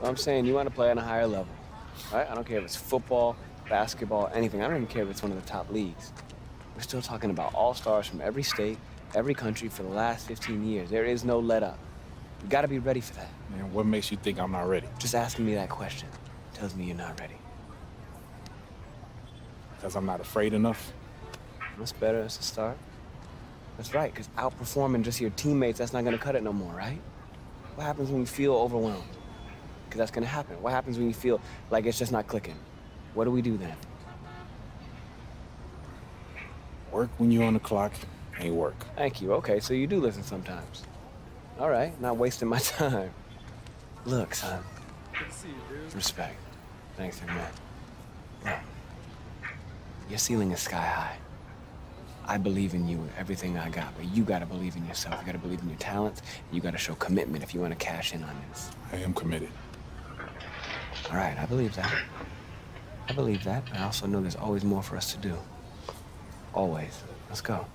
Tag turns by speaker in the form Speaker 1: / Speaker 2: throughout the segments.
Speaker 1: Well, I'm saying you want to play on a higher level, right? I don't care if it's football, basketball, anything. I don't even care if it's one of the top leagues. We're still talking about all-stars from every state, every country for the last 15 years. There is no let-up. You got to be ready for that.
Speaker 2: Man, what makes you think I'm not ready?
Speaker 1: Just asking me that question tells me you're not ready.
Speaker 2: Because I'm not afraid enough?
Speaker 1: That's better as a start. That's right, because outperforming just your teammates, that's not going to cut it no more, right? What happens when you feel overwhelmed? Because that's going to happen. What happens when you feel like it's just not clicking? What do we do then?
Speaker 2: Work when you're on the clock ain't work.
Speaker 1: Thank you. Okay, so you do listen sometimes. All right, not wasting my time. Look, son.
Speaker 3: Good to see you, dude.
Speaker 1: Respect. Thanks, man. Look, your ceiling is sky high. I believe in you with everything I got, but you gotta believe in yourself. You gotta believe in your talents. You gotta show commitment if you want to cash in on this.
Speaker 2: I am committed.
Speaker 1: All right, I believe that. I believe that, but I also know there's always more for us to do. Always. Let's go.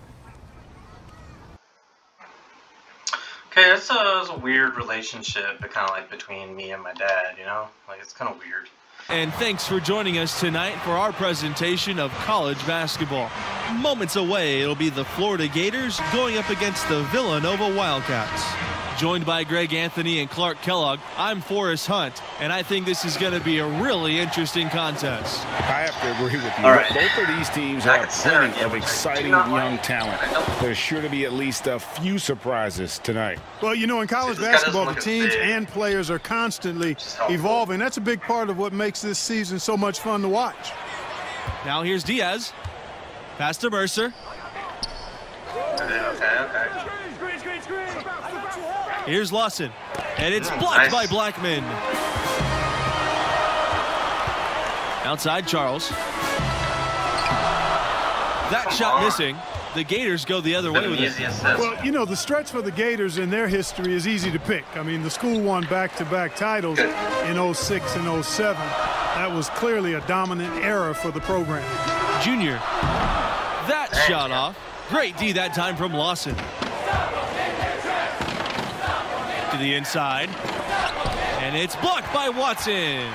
Speaker 4: Okay, it's a weird relationship, kind of like between me and my dad, you know? Like, it's kind of weird.
Speaker 5: And thanks for joining us tonight for our presentation of college basketball. Moments away, it'll be the Florida Gators going up against the Villanova Wildcats. Joined by Greg Anthony and Clark Kellogg, I'm Forrest Hunt, and I think this is going to be a really interesting contest.
Speaker 6: I have to agree with you.
Speaker 4: All right.
Speaker 6: Both of these teams have plenty of exciting young talent. There's sure to be at least a few surprises tonight.
Speaker 3: Well, you know, in college basketball, the teams and players are constantly evolving. That's a big part of what makes this season so much fun to watch.
Speaker 5: Now here's Diaz. Pass to Mercer.
Speaker 4: Okay.
Speaker 5: Here's Lawson. And it's blocked by Blackman. Outside Charles. That shot missing. The Gators go the other way with it.
Speaker 3: Well, you know, the stretch for the Gators in their history is easy to pick. I mean, the school won back-to-back titles in 06 and 07. That was clearly a dominant era for the program.
Speaker 5: Junior. That shot off. Great D that time from Lawson. To the inside. And it's blocked by Watson.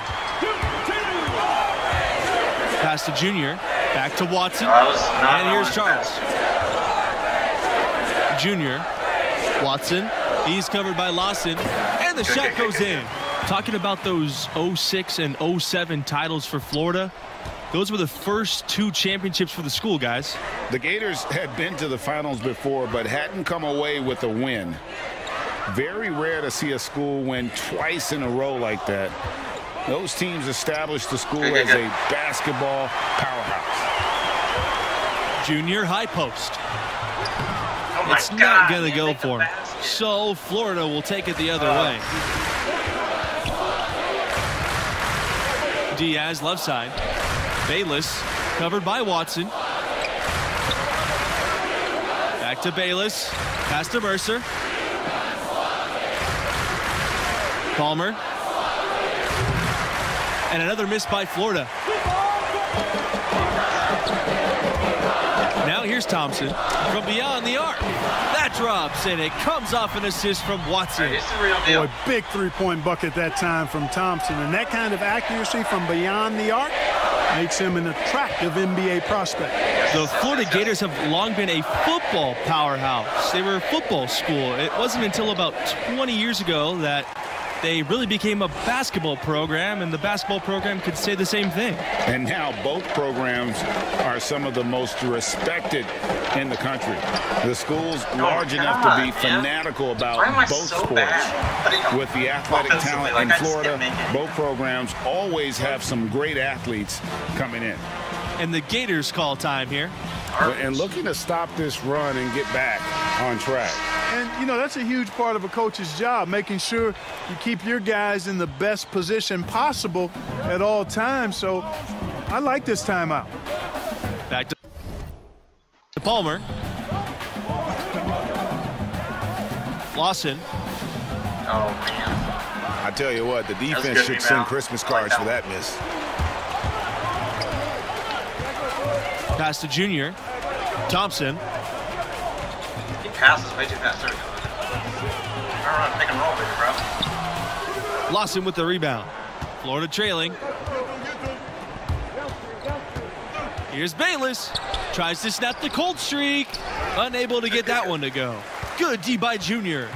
Speaker 5: Pass to Junior. Back to Watson. And here's Charles. Junior. Watson. He's covered by Lawson. And the shot goes in. Talking about those 06 and 07 titles for Florida. Those were the first two championships for the school, guys.
Speaker 6: The Gators had been to the finals before, but hadn't come away with a win. Very rare to see a school win twice in a row like that. Those teams established the school as a basketball powerhouse.
Speaker 5: Junior high post. It's not going to go for him. So Florida will take it the other way. Diaz left side. Bayless covered by Watson. Back to Bayless. Pass to Mercer. Palmer. And another miss by Florida. Now here's Thompson from beyond the arc. That drops, and it comes off an assist from Watson.
Speaker 3: Boy, big three-point bucket that time from Thompson. And that kind of accuracy from beyond the arc makes him an attractive NBA prospect.
Speaker 5: The Florida Gators have long been a football powerhouse. They were a football school. It wasn't until about 20 years ago that they really became a basketball program, and the basketball program could say the same thing.
Speaker 6: And now both programs are some of the most respected in the country. The school's large enough to be fanatical about both sports. With the athletic talent in Florida, both programs always have some great athletes coming in.
Speaker 5: And the Gators call time here.
Speaker 6: And looking to stop this run and get back on track.
Speaker 3: And, you know, that's a huge part of a coach's job, making sure you keep your guys in the best position possible at all times. So I like this timeout.
Speaker 5: Back to Palmer. Lawson.
Speaker 4: Oh, man.
Speaker 6: I tell you what, the defense should send Christmas cards for that miss.
Speaker 5: Pass to Junior. Thompson.
Speaker 4: He passes way too fast. There we go. Pick and roll, baby, bro.
Speaker 5: Lawson with the rebound. Florida trailing. Here's Bayless. Tries to snap the cold streak. Unable to get that one to go. Good D by Junior.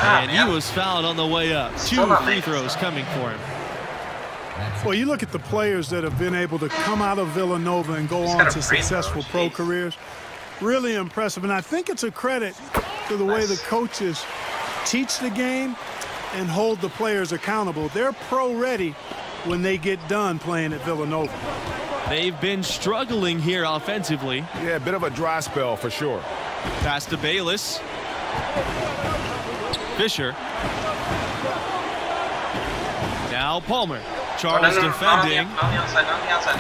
Speaker 5: And he was fouled on the way up. 2 free throws coming for him.
Speaker 3: Well, you look at the players that have been able to come out of Villanova and go on to successful pro careers. Really impressive. And I think it's a credit to the way the coaches teach the game and hold the players accountable. They're pro-ready when they get done playing at Villanova.
Speaker 5: They've been struggling here offensively.
Speaker 6: Yeah, a bit of a dry spell for sure.
Speaker 5: Pass to Bayless. Fisher. Now Palmer. Charles defending.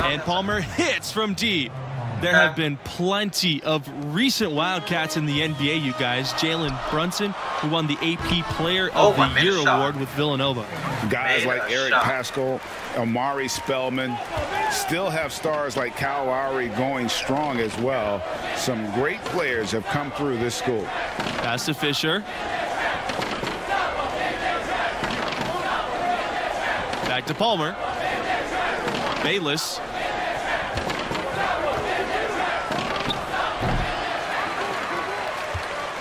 Speaker 5: And Palmer hits from deep. There have been plenty of recent Wildcats in the NBA, you guys. Jalen Brunson, who won the AP Player of the Year award with Villanova.
Speaker 6: Guys like Eric Paschal, Amari Spellman, still have stars like Kyle Lowry going strong as well. Some great players have come through this school.
Speaker 5: Pass to Fisher. Back to Palmer. Bayless.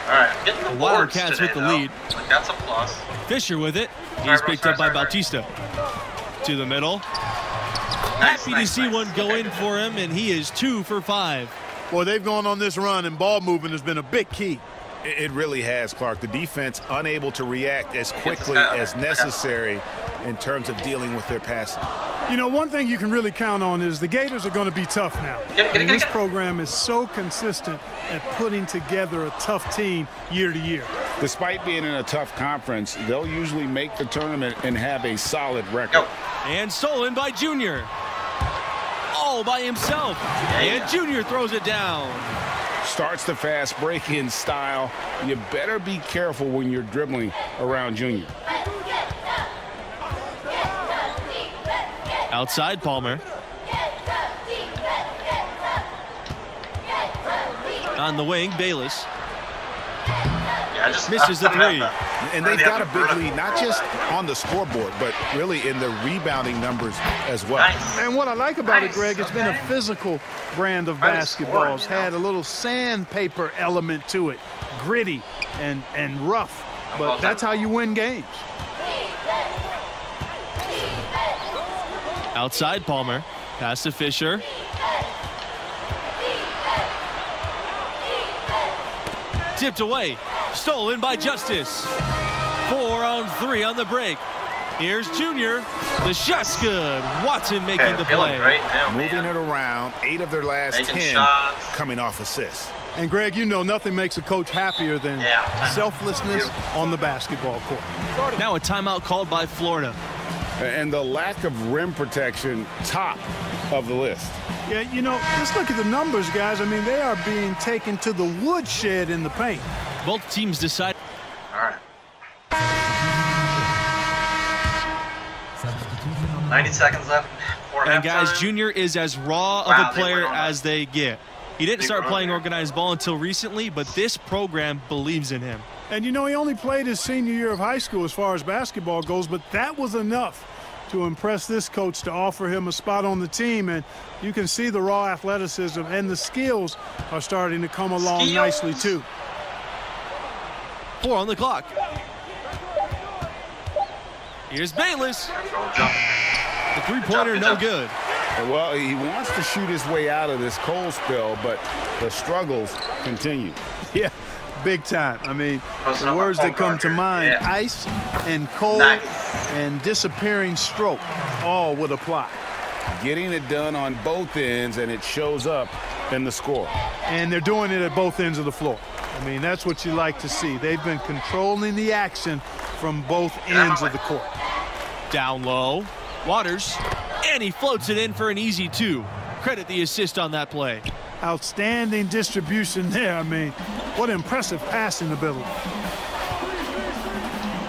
Speaker 4: All right, getting the
Speaker 5: Wildcats
Speaker 4: today,
Speaker 5: with the lead.
Speaker 4: Like, that's a plus.
Speaker 5: Fisher with it. He's picked up by Bautista. To the middle. Happy to see one go in for him, and he is 2 for 5.
Speaker 3: Boy, they've gone on this run, and ball movement has been a big key.
Speaker 6: It really has, Clark. The defense unable to react as quickly as necessary in terms of dealing with their passing.
Speaker 3: You know, one thing you can really count on is the Gators are going to be tough now. And this program is so consistent at putting together a tough team year to year.
Speaker 6: Despite being in a tough conference, they'll usually make the tournament and have a solid record.
Speaker 5: And stolen by Junior. All by himself. And Junior throws it down.
Speaker 6: Starts the fast break-in style. You better be careful when you're dribbling around Junior.
Speaker 5: Outside Palmer. On the wing, Bayless.
Speaker 4: Yeah, just
Speaker 5: misses the 3.
Speaker 6: And they've got a big lead, not just on the scoreboard, but really in the rebounding numbers as well.
Speaker 4: Nice.
Speaker 3: And what I like about it, Greg, it's been a physical brand of basketball. It's had a little sandpaper element to it, gritty and rough. But that's how you win games.
Speaker 5: Outside Palmer. Pass to Fisher. Tipped away. Stolen by Justice. 4 on 3 on the break. Here's Junior. The shot's good. Watson making the play.
Speaker 6: Moving it around. 8 of their last 10 coming off assists.
Speaker 3: And, Greg, you know nothing makes a coach happier than selflessness on the basketball court.
Speaker 5: Now a timeout called by Florida.
Speaker 6: And the lack of rim protection, top of the list.
Speaker 3: Yeah, you know, just look at the numbers, guys. I mean, they are being taken to the woodshed in the paint.
Speaker 5: Both teams decide.
Speaker 4: All right. 90 seconds left.
Speaker 5: And guys, Junior is as raw of a player as they get. He didn't start playing organized ball until recently, but this program believes in him.
Speaker 3: And, you know, he only played his senior year of high school as far as basketball goes, but that was enough to impress this coach to offer him a spot on the team. And you can see the raw athleticism and the skills are starting to come along nicely, too.
Speaker 5: 4 on the clock. Here's Bayless. The three-pointer no good.
Speaker 6: Well, he wants to shoot his way out of this cold spell, but the struggles continue.
Speaker 3: Yeah, big time. I mean, the words that come to mind, ice and cold and disappearing stroke, all would apply.
Speaker 6: Getting it done on both ends, and it shows up in the score.
Speaker 3: And they're doing it at both ends of the floor. I mean, that's what you like to see. They've been controlling the action from both ends of the court.
Speaker 5: Down low. Waters. And he floats it in for an easy 2. Credit the assist on that play.
Speaker 3: Outstanding distribution there. I mean, what impressive passing ability.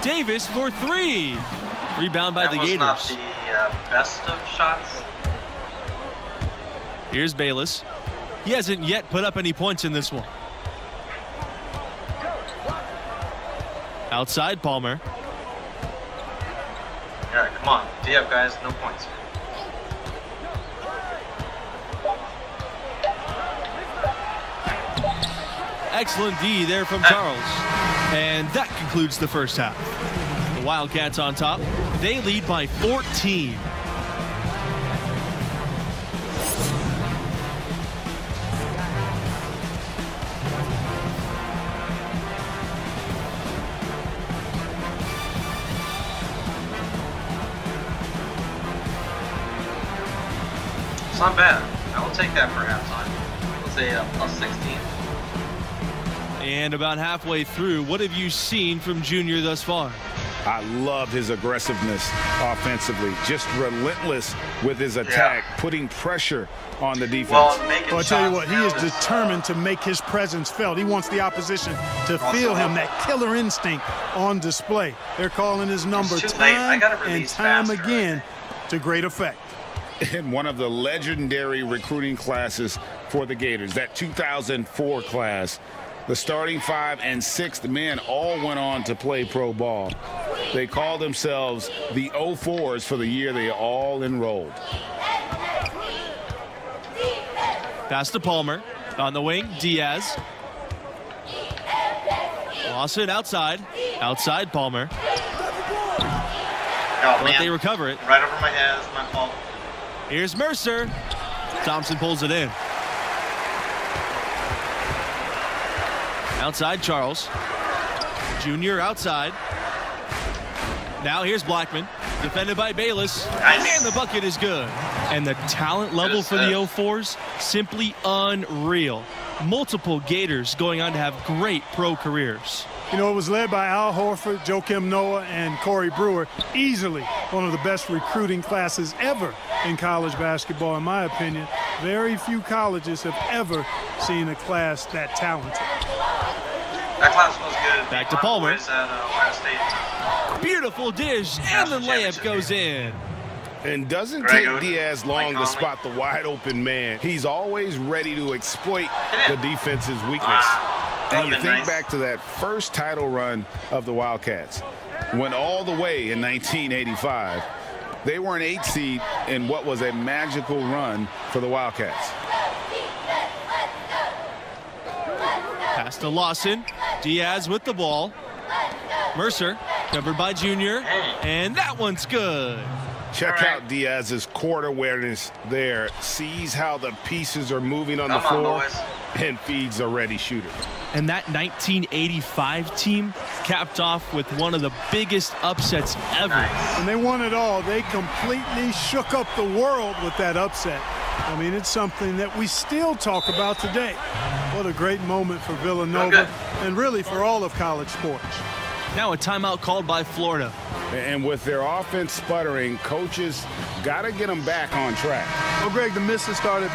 Speaker 5: Davis for 3. Rebound by the Gators.
Speaker 4: Not the best of shots.
Speaker 5: Here's Bayless. He hasn't yet put up any points in this one. Outside Palmer.
Speaker 4: All right, come on. D up, guys. No points.
Speaker 5: Excellent D there from Charles. And that concludes the first half. The Wildcats on top. They lead by 14.
Speaker 4: It's not bad. I will take that for halftime. Let's say plus 16.
Speaker 5: And about halfway through, what have you seen from Junior thus far?
Speaker 6: I love his aggressiveness offensively. Just relentless with his attack, putting pressure on the defense.
Speaker 4: Well,
Speaker 3: I tell you what, he is determined to make his presence felt. He wants the opposition to feel him, that killer instinct on display. They're calling his number time and time again to great effect.
Speaker 6: In one of the legendary recruiting classes for the Gators, that 2004 class, the starting 5 and 6th men all went on to play pro ball. They call themselves the 04s for the year they all enrolled.
Speaker 5: Pass to Palmer. On the wing, Diaz. Lawson outside. Outside Palmer.
Speaker 4: Oh,
Speaker 5: But they recover it.
Speaker 4: Right over my head. It's my fault.
Speaker 5: Here's Mercer. Thompson pulls it in. Outside Charles. Junior outside. Now here's Blackman. Defended by Bayless.
Speaker 4: Nice.
Speaker 5: And the bucket is good. And the talent level for the 04s, simply unreal. Multiple Gators going on to have great pro careers.
Speaker 3: You know, it was led by Al Horford, Joakim Noah, and Corey Brewer. Easily one of the best recruiting classes ever in college basketball, in my opinion. Very few colleges have ever seen a class that talented.
Speaker 4: That class was good.
Speaker 5: Back to Palmer.
Speaker 4: At Ohio State.
Speaker 5: Beautiful dish, and the layup goes in.
Speaker 6: And doesn't take Diaz long to spot the wide open man. He's always ready to exploit the defense's weakness. And you think back to that first title run of the Wildcats. Went all the way in 1985. They were an 8 seed in what was a magical run for the Wildcats.
Speaker 5: Pass to Lawson. Diaz with the ball. Mercer covered by Junior. And that one's good.
Speaker 6: Check out Diaz's court awareness there. Sees how the pieces are moving on the floor and feeds a ready shooter.
Speaker 5: And that 1985 team capped off with one of the biggest upsets ever.
Speaker 3: When they won it all, they completely shook up the world with that upset. I mean, it's something that we still talk about today. What a great moment for Villanova and really for all of college sports.
Speaker 5: Now a timeout called by Florida.
Speaker 6: And with their offense sputtering, coaches got to get them back on track.
Speaker 3: Well, Greg, the misses started.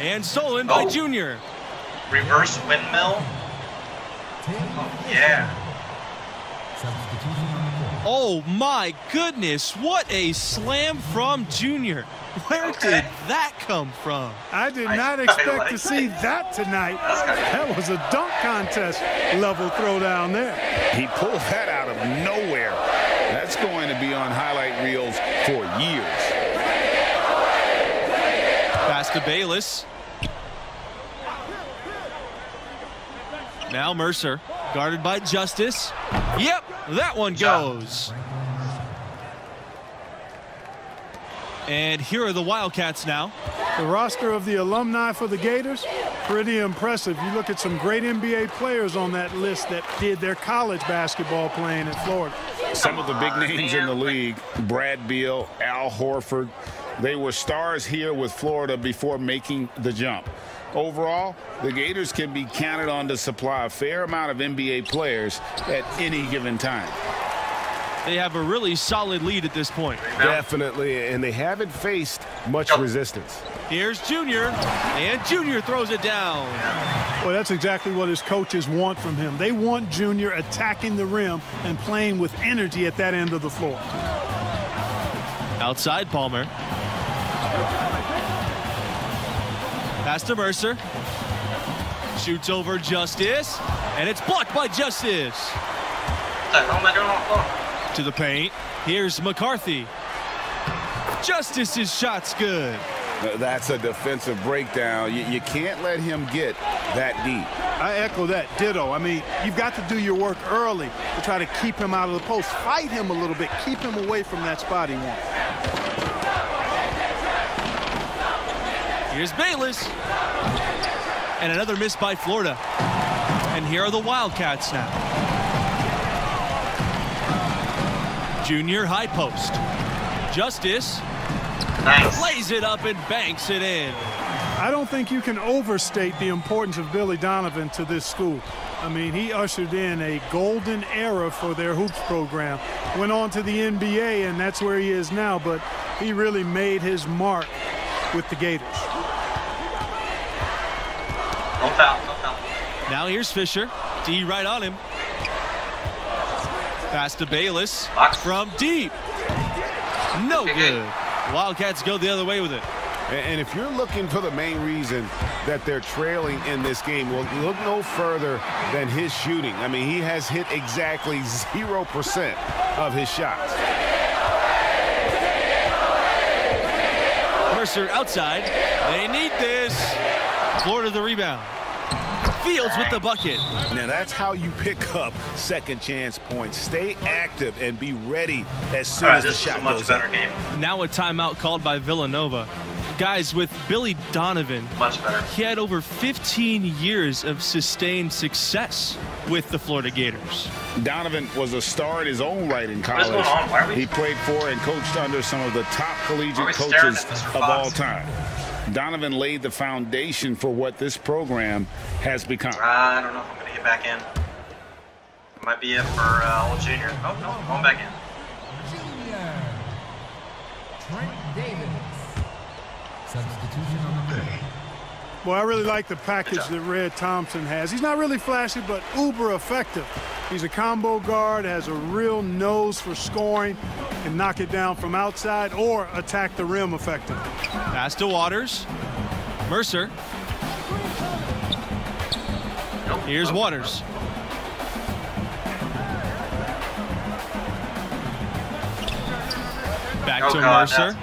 Speaker 5: And stolen by Junior.
Speaker 4: Reverse windmill. Oh, yeah.
Speaker 5: Oh my goodness, what a slam from Junior. Where did that come from?
Speaker 3: I did not expect to see that tonight. That was a dunk contest level throwdown there.
Speaker 6: He pulled that out of nowhere. That's going to be on highlight reels for years.
Speaker 5: Pass to Bayless. Now Mercer, guarded by Justice. Yep, that one goes. And here are the Wildcats now.
Speaker 3: The roster of the alumni for the Gators, pretty impressive. You look at some great NBA players on that list that did their college basketball playing in Florida.
Speaker 6: Some of the big names in the league, Brad Beal, Al Horford, they were stars here with Florida before making the jump. Overall, the Gators can be counted on to supply a fair amount of NBA players at any given time.
Speaker 5: They have a really solid lead at this point.
Speaker 7: Definitely, and they haven't faced much resistance.
Speaker 5: Here's Junior, and Junior throws it down.
Speaker 3: Well, that's exactly what his coaches want from him. They want Junior attacking the rim and playing with energy at that end of the floor.
Speaker 5: Outside Palmer. Pass to Mercer. Shoots over Justice, and it's blocked by Justice.
Speaker 4: What the hell am I doing on the floor?
Speaker 5: To the paint. Here's McCarthy. Justice's shot's good.
Speaker 6: That's a defensive breakdown. You can't let him get that deep.
Speaker 3: I echo that. Ditto. I mean, you've got to do your work early to try to keep him out of the post. Fight him a little bit. Keep him away from that spot he wants.
Speaker 5: Here's Bayless. And another miss by Florida. And here are the Wildcats now. Junior high post. Justice.
Speaker 4: Nice.
Speaker 5: Lays it up and banks it in.
Speaker 3: I don't think you can overstate the importance of Billy Donovan to this school. I mean, he ushered in a golden era for their hoops program. Went on to the NBA, and that's where he is now, but he really made his mark with the Gators.
Speaker 4: No foul, no foul.
Speaker 5: Now here's Fisher. D right on him. Pass to Bayless. From deep. No good. Wildcats go the other way with it.
Speaker 7: And if you're looking for the main reason that they're trailing in this game, well, look no further than his shooting. I mean, he has hit exactly 0% of his shots.
Speaker 5: Mercer outside. They need this. Florida the rebound. Fields with the bucket.
Speaker 7: Now that's how you pick up second chance points. Stay active and be ready as soon as the shot goes up.
Speaker 5: Now a timeout called by Villanova. Guys, with Billy Donovan,
Speaker 4: much better.
Speaker 5: He had over 15 years of sustained success with the Florida Gators.
Speaker 6: Donovan was a star in his own right in college. He played for and coached under some of the top collegiate coaches of all time. Donovan laid the foundation for what this program has become.
Speaker 4: I don't know if I'm going to get back in. It might be it for old junior. Oh, no, going back in.
Speaker 8: Junior. Trent Davis. Substitution on the bench.
Speaker 3: Well, I really like the package that Red Thompson has. He's not really flashy, but uber effective. He's a combo guard, has a real nose for scoring, can knock it down from outside or attack the rim effectively.
Speaker 5: Pass to Waters. Mercer. Here's Waters. Back to Mercer.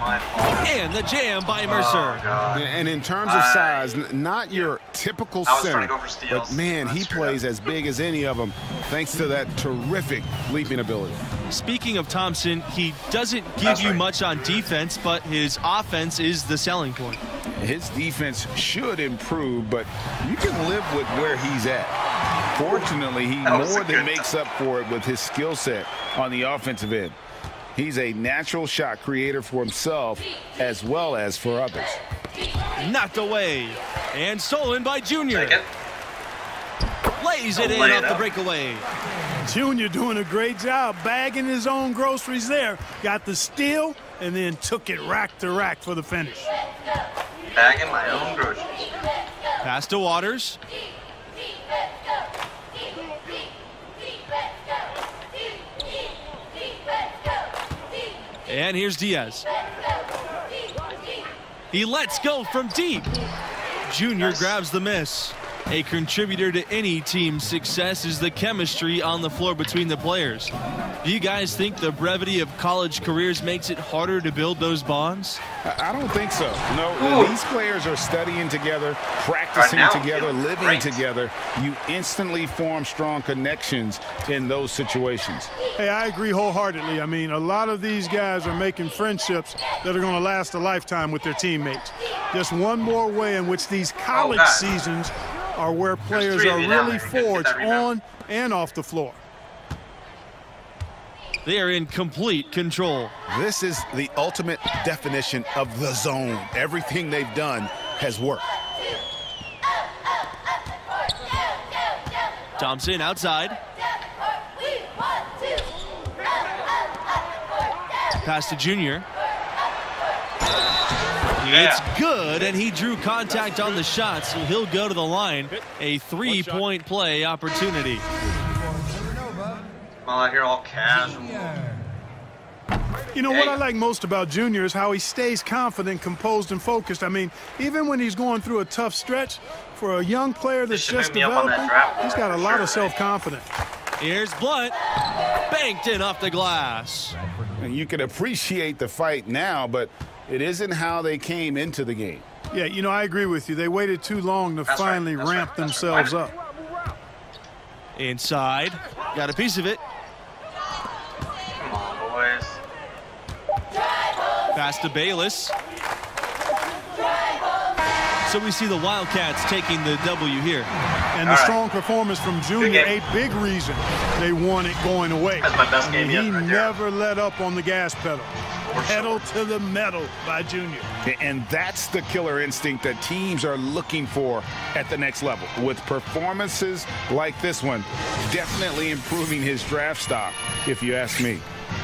Speaker 5: And the jam by Mercer.
Speaker 7: And in terms of size, not your typical center, but man, he plays as big as any of them thanks to that terrific leaping ability.
Speaker 5: Speaking of Thompson, he doesn't give you much on defense, but his offense is the selling point.
Speaker 6: His defense should improve, but you can live with where he's at. Fortunately, he more than makes up for it with his skill set on the offensive end. He's a natural shot creator for himself as well as for others.
Speaker 5: Knocked away and stolen by Junior. Lays it in off the breakaway.
Speaker 3: Junior doing a great job bagging his own groceries there. Got the steal and then took it rack to rack for the finish.
Speaker 4: Bagging my own groceries.
Speaker 5: Pass to Waters. And here's Diaz. He lets go from deep. Junior grabs the miss. A contributor to any team's success is the chemistry on the floor between the players. Do you guys think the brevity of college careers makes it harder to build those bonds?
Speaker 6: I don't think so. No, these players are studying together, practicing together, living together. You instantly form strong connections in those situations.
Speaker 3: Hey, I agree wholeheartedly. I mean, a lot of these guys are making friendships that are going to last a lifetime with their teammates. Just one more way in which these college seasons are where players are really forged on and off the floor.
Speaker 5: They are in complete control.
Speaker 7: This is the ultimate definition of the zone. Everything they've done has worked.
Speaker 5: Thompson outside. Pass to Junior. It's good, and he drew contact on the shot, so he'll go to the line. A three-point play opportunity.
Speaker 4: I'm out here all casual.
Speaker 3: You know, what I like most about Junior is how he stays confident, composed, and focused. I mean, even when he's going through a tough stretch, For a young player that's just developing, he's got a lot of self-confidence.
Speaker 5: Here's Blunt, banked in off the glass.
Speaker 6: And you can appreciate the fight now, but it isn't how they came into the game.
Speaker 3: Yeah, you know, I agree with you. They waited too long to finally ramp themselves up.
Speaker 5: Inside, got a piece of it.
Speaker 4: Come on, boys.
Speaker 5: Pass to Bayless. So we see the Wildcats taking the W here.
Speaker 3: And the strong performance from Junior, a big reason they won it going away.
Speaker 4: That's my best game yet.
Speaker 3: He never let up on the gas pedal. Pedal to the metal by Junior.
Speaker 6: And that's the killer instinct that teams are looking for at the next level. With performances like this one, definitely improving his draft stock, if you ask me.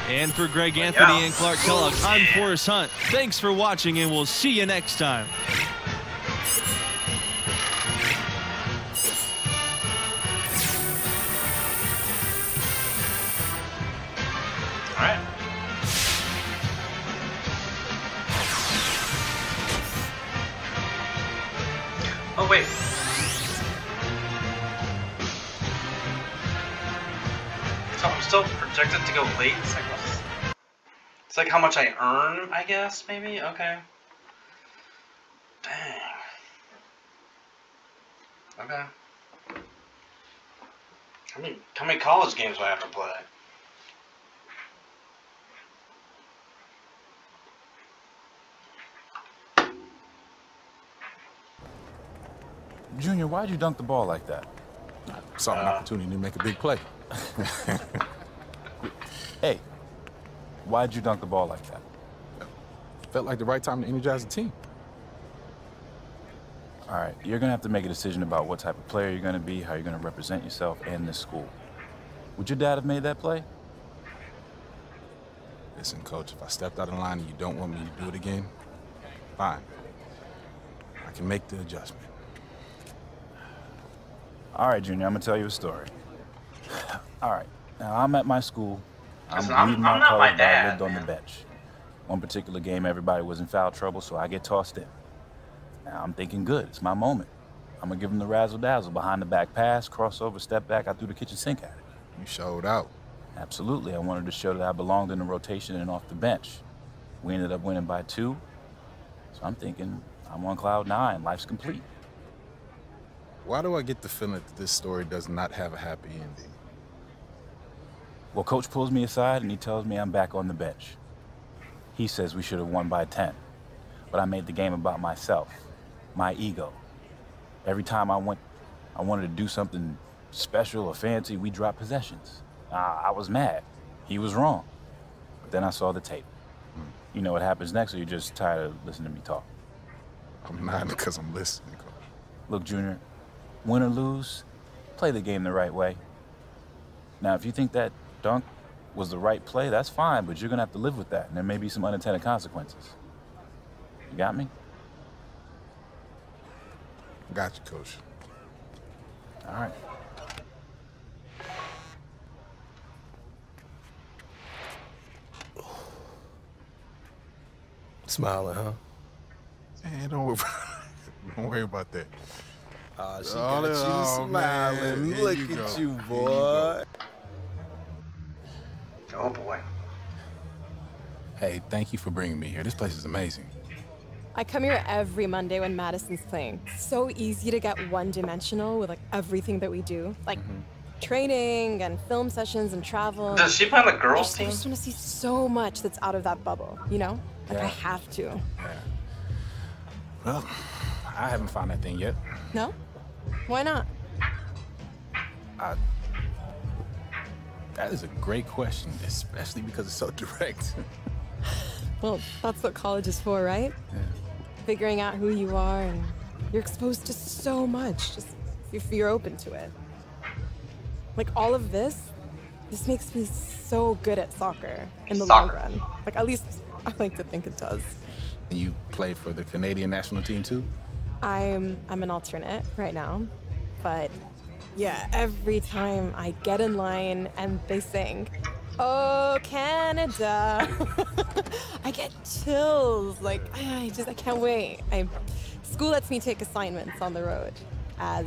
Speaker 5: And for Greg Anthony and Clark Kellogg, I'm Forrest Hunt. Thanks for watching, and we'll see you next time.
Speaker 4: All right. Oh, wait. So I'm still projected to go late? It's like how much I earn, I guess, maybe? Okay. Dang. Okay. How many college games do I have to play?
Speaker 2: Junior, why'd you dunk the ball like that? I saw an opportunity to make a big play.
Speaker 9: Hey, why'd you dunk the ball like that?
Speaker 2: Felt like the right time to energize the team.
Speaker 9: All right, you're going to have to make a decision about what type of player you're going to be, how you're going to represent yourself and this school. Would your dad have made that play?
Speaker 2: Listen, Coach, if I stepped out of line and you don't want me to do it again, fine. I can make the adjustment.
Speaker 9: All right, Junior, I'm going to tell you a story. All right, now I'm at my school. I'm bleeding out
Speaker 4: not my
Speaker 9: colors, but I
Speaker 4: dad,
Speaker 9: lived on the bench. One particular game, everybody was in foul trouble, so I get tossed in. Now I'm thinking, good, it's my moment. I'm going to give him the razzle-dazzle, behind the back pass, crossover, step back, I threw the kitchen sink at it.
Speaker 2: You showed out.
Speaker 9: Absolutely, I wanted to show that I belonged in the rotation and off the bench. We ended up winning by 2, so I'm thinking, I'm on cloud 9, life's complete.
Speaker 2: Why do I get the feeling that this story does not have a happy ending?
Speaker 9: Well, Coach pulls me aside and he tells me I'm back on the bench. He says we should have won by 10, but I made the game about myself, my ego. Every time I wanted to do something special or fancy, we dropped possessions. I was mad. He was wrong. But then I saw the tape. You know what happens next, or you're just tired of listening to me talk?
Speaker 2: I'm not because I'm listening, Coach.
Speaker 9: Look, Junior, win or lose, play the game the right way. Now, if you think that dunk was the right play, that's fine, but you're going to have to live with that, and there may be some unintended consequences. You got me?
Speaker 2: Got you, Coach.
Speaker 9: All right.
Speaker 10: Smiling, huh?
Speaker 2: Man, don't worry about that.
Speaker 10: She got you smiling.
Speaker 2: Man.
Speaker 10: Look at you, boy.
Speaker 4: Oh, boy.
Speaker 2: Hey, thank you for bringing me here. This place is amazing.
Speaker 11: I come here every Monday when Madison's playing. It's so easy to get one-dimensional with like everything that we do, like training and film sessions and travel.
Speaker 4: Does she play on the girls' team?
Speaker 11: I just want to see so much that's out of that bubble, you know? Like I have to.
Speaker 2: Yeah. Well, I haven't found that thing yet.
Speaker 11: No? Why not?
Speaker 2: That is a great question, especially because it's so direct.
Speaker 11: Well, that's what college is for, right?
Speaker 2: Yeah.
Speaker 11: Figuring out who you are, and you're exposed to so much, just if you're open to it. Like all of this makes me so good at soccer in the long run. Like at least I like to think it does.
Speaker 2: And you play for the Canadian national team too?
Speaker 11: I'm an alternate right now, but yeah, every time I get in line and they sing, "Oh, Canada," I get chills. Like I can't wait. School lets me take assignments on the road. as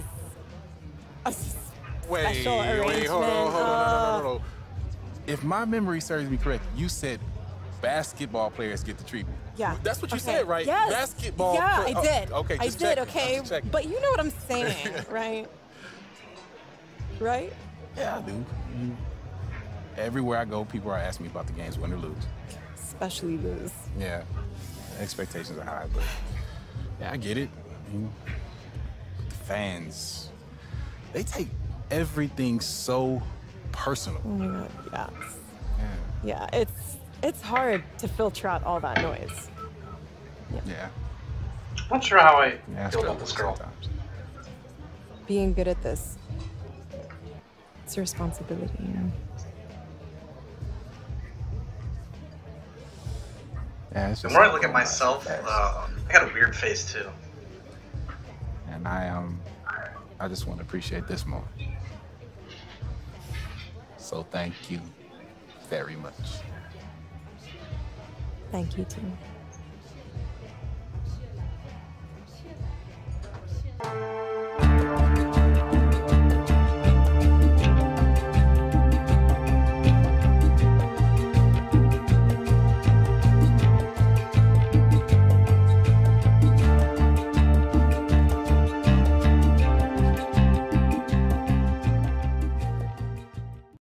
Speaker 11: a
Speaker 2: Wait,
Speaker 11: special arrangement.
Speaker 2: hold on. If my memory serves me correct, you said basketball players get the treatment.
Speaker 11: Yeah.
Speaker 2: That's what you said, right?
Speaker 11: Yes.
Speaker 2: Basketball.
Speaker 11: Yeah, I did.
Speaker 2: Okay,
Speaker 11: I
Speaker 2: just
Speaker 11: did.
Speaker 2: checking.
Speaker 11: Okay,
Speaker 2: I'm just checking.
Speaker 11: but you know what I'm saying, right? Right?
Speaker 2: Yeah, I do. Everywhere I go, people are asking me about the games, win or lose.
Speaker 11: Especially lose.
Speaker 2: Yeah, expectations are high, but yeah, I get it. I mean, fans, they take everything so personal.
Speaker 11: Oh my God, yes.
Speaker 2: Yeah.
Speaker 11: Yeah, it's hard to filter out all that noise.
Speaker 2: Yeah.
Speaker 4: I'm not sure how I
Speaker 2: Yeah,
Speaker 4: feel about this girl.
Speaker 2: sometimes.
Speaker 11: Being good at this, it's a responsibility, you know?
Speaker 2: Yeah, it's
Speaker 4: The
Speaker 2: just
Speaker 4: more I look at myself, I got a weird face too.
Speaker 2: And I just want to appreciate this moment. So thank you very much.
Speaker 11: Thank you, too.